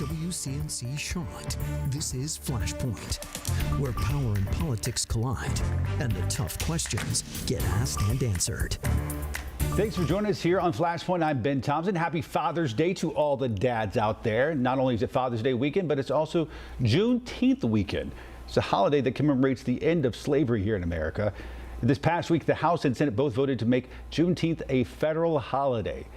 WCNC Charlotte. This is FlashPOINT, where power and politics collide and the tough questions get asked and answered. Thanks for joining us here on FlashPOINT. I'm Ben Thompson. Happy Father's Day to all the dads out there. Not only is it Father's Day weekend, but it's also Juneteenth weekend. It's a holiday that commemorates the end of slavery here in America. This past week, the House and Senate both voted to make Juneteenth a federal holiday.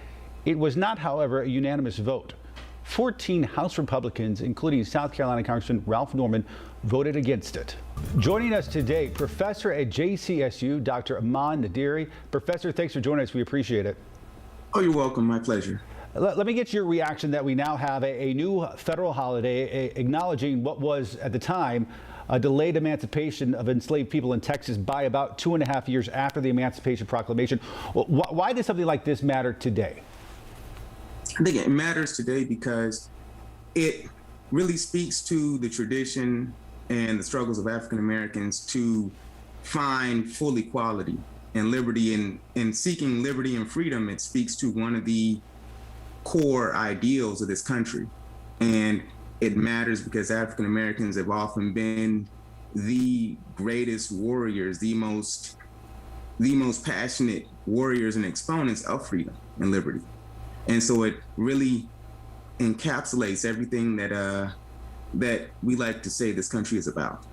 It was not, however, a unanimous vote. 14 House Republicans, including South Carolina Congressman Ralph Norman, voted against it. Joining us today, professor at JCSU, Dr. Aman Nadhiri. Professor, thanks for joining us. We appreciate it. Oh, you're welcome. My pleasure. Let me get your reaction that we now have a new federal holiday acknowledging what was, at the time, a delayed emancipation of enslaved people in Texas by about 2.5 years after the Emancipation Proclamation. Why does something like this matter today? I think it matters today because it really speaks to the tradition and the struggles of African Americans to find full equality and liberty. In seeking liberty and freedom, it speaks to one of the core ideals of this country. And it matters because African Americans have often been the greatest warriors, the most passionate warriors and exponents of freedom and liberty. And so it really encapsulates everything that we like to say this country is about.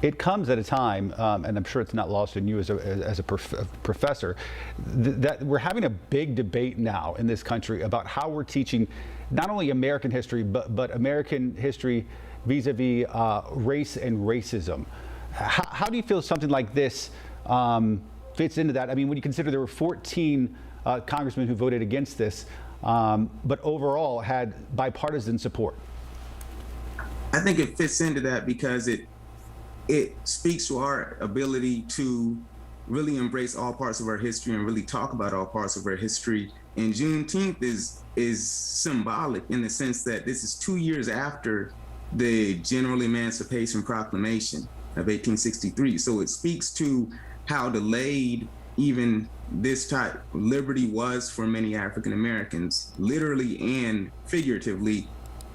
It comes at a time, and I'm sure it's not lost on you as a professor, that we're having a big debate now in this country about how we're teaching not only American history, but American history vis-a-vis race and racism. How do you feel something like this fits into that? I mean, when you consider there were 14 congressmen who voted against this, but overall had bipartisan support. I think it fits into that because it speaks to our ability to really embrace all parts of our history and really talk about all parts of our history. And Juneteenth is symbolic in the sense that this is 2 years after the General Emancipation Proclamation of 1863. So it speaks to how delayed even this type of liberty was for many African Americans. Literally and figuratively,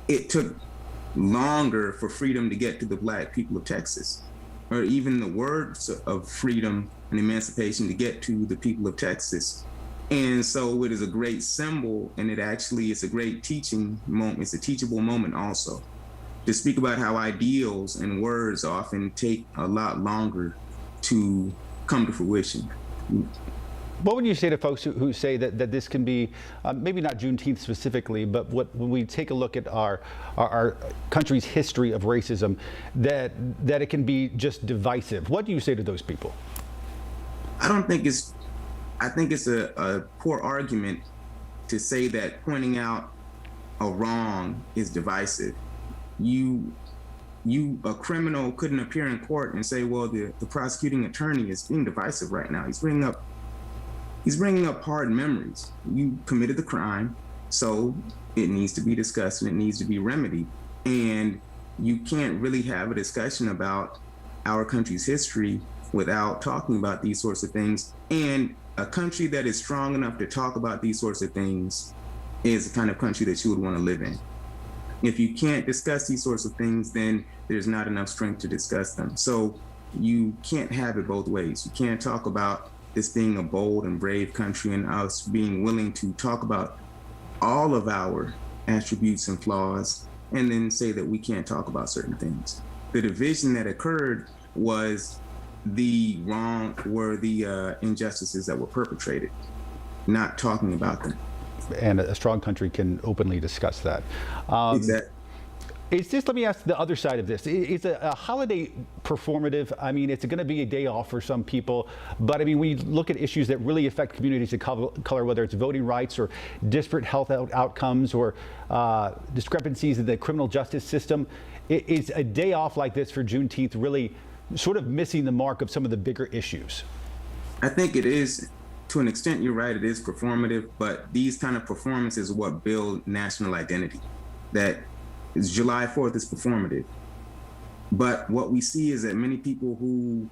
it took longer for freedom to get to the Black people of Texas, or even the words of freedom and emancipation to get to the people of Texas. And so it is a great symbol, and it actually is a great teaching moment. It's a teachable moment also, to speak about how ideals and words often take a lot longer to come to fruition. What would you say to folks who say that this can be, maybe not Juneteenth specifically, but when we take a look at our country's history of racism, that it can be just divisive? What do you say to those people? I think it's a poor argument to say that pointing out a wrong is divisive. A criminal couldn't appear in court and say, well, the prosecuting attorney is being divisive right now. He's bringing up hard memories. You committed the crime, so it needs to be discussed and it needs to be remedied. And you can't really have a discussion about our country's history without talking about these sorts of things. And a country that is strong enough to talk about these sorts of things is the kind of country that you would want to live in. If you can't discuss these sorts of things, then there's not enough strength to discuss them. So you can't have it both ways. You can't talk about this being a bold and brave country and us being willing to talk about all of our attributes and flaws and then say that we can't talk about certain things. The division that occurred was the injustices that were perpetrated, not talking about them. And a strong country can openly discuss that. Exactly. Is this, let me ask the other side of this. Is a holiday performative? I mean, it's going to be a day off for some people, but I mean, when you look at issues that really affect communities of color, whether it's voting rights or disparate health outcomes or discrepancies in the criminal justice system, is a day off like this for Juneteenth really sort of missing the mark of some of the bigger issues? I think it is. To an extent, you're right, it is performative, but these kind of performances are what build national identity. That is, July 4th is performative. But what we see is that many people who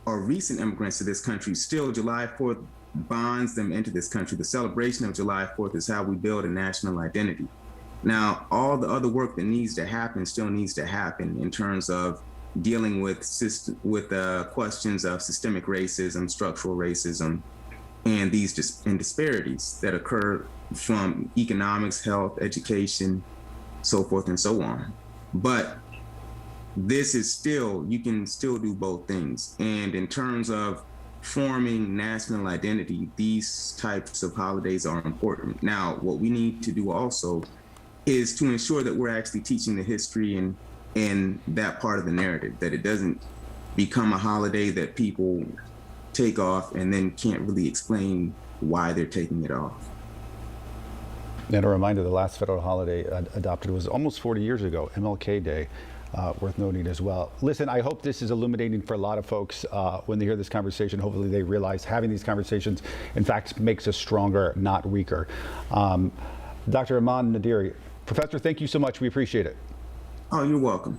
are recent immigrants to this country, still July 4th bonds them into this country. The celebration of July 4th is how we build a national identity. Now, all the other work that needs to happen still needs to happen in terms of dealing with questions of systemic racism, structural racism, and these disparities that occur from economics, health, education, so forth and so on. But this is still, you can still do both things. And in terms of forming national identity, these types of holidays are important. Now, what we need to do also is to ensure that we're actually teaching the history and that part of the narrative, that it doesn't become a holiday that people take off and then can't really explain why they're taking it off. And a reminder, the last federal holiday adopted was almost 40 years ago, MLK Day, worth noting as well. Listen, I hope this is illuminating for a lot of folks when they hear this conversation. Hopefully they realize having these conversations, in fact, makes us stronger, not weaker. Dr. Aman Nadhiri, Professor, thank you so much. We appreciate it. Oh, you're welcome.